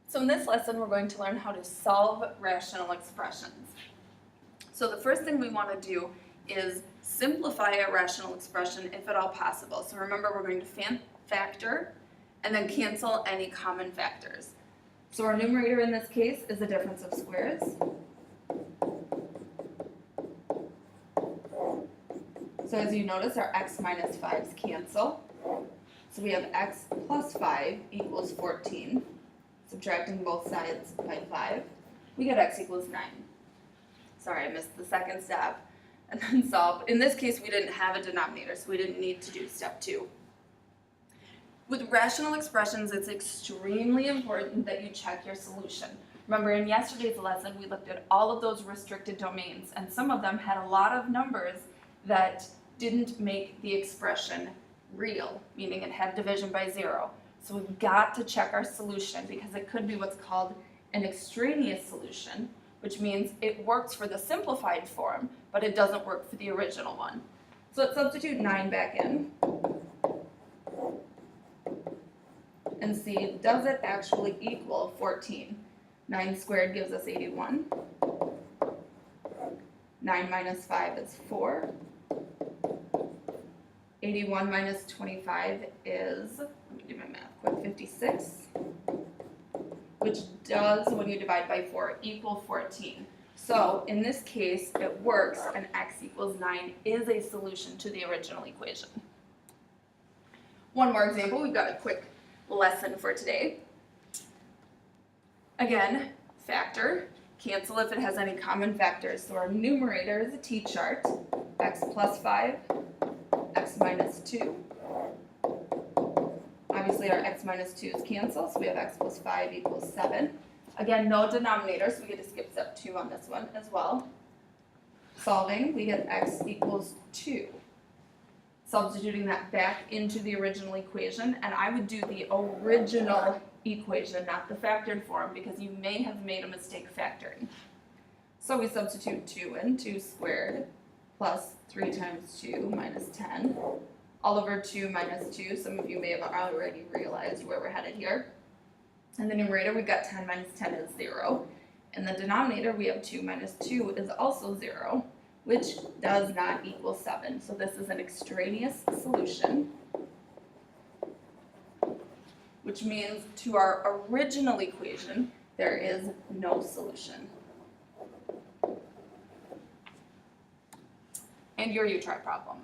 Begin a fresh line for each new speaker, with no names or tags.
So in this lesson, we're going to learn how to solve rational expressions. So the first thing we want to do is simplify a rational expression if at all possible. So remember, we're going to factor and then cancel any common factors. So our numerator in this case is the difference of squares. So as you notice, our x minus 5's cancel. So we have x plus 5 equals 14. Subtracting both sides by 5, we get x equals 9. Sorry, I missed the second step. And then solve. In this case, we didn't have a denominator, so we didn't need to do step 2. With rational expressions, it's extremely important that you check your solution. Remember, in yesterday's lesson, we looked at all of those restricted domains, and some of them had a lot of numbers that didn't make the expression real, meaning it had division by 0. So we've got to check our solution because it could be what's called an extraneous solution, which means it works for the simplified form, but it doesn't work for the original one. So let's substitute 9 back in and see, does it actually equal 14? 9 squared gives us 81. 9 minus 5 is 4. 81 minus 25 is, let me do my math quick, 56, which does, when you divide by 4, equal 14. So in this case, it works, and x equals 9 is a solution to the original equation. One more example, we've got a quick lesson for today. Again, factor, cancel if it has any common factors. So our numerator is a t-chart, x plus 5, x minus 2. Obviously our x minus 2's cancel, so we have x plus 5 equals 7. Again, no denominator, so we get to skip step 2 on this one as well. Solving, we get x equals 2. Substituting that back into the original equation, and I would do the original equation, not the factored form, because you may have made a mistake factoring. So we substitute 2 in, 2 squared plus 3 times 2 minus 10, all over 2 minus 2. Some of you may have already realized where we're headed here. In the numerator, we've got 10 minus 10 is 0. In the denominator, we have 2 minus 2 is also 0, which does not equal 7. So this is an extraneous solution, which means to our original equation, there is no solution. And your U-try problem.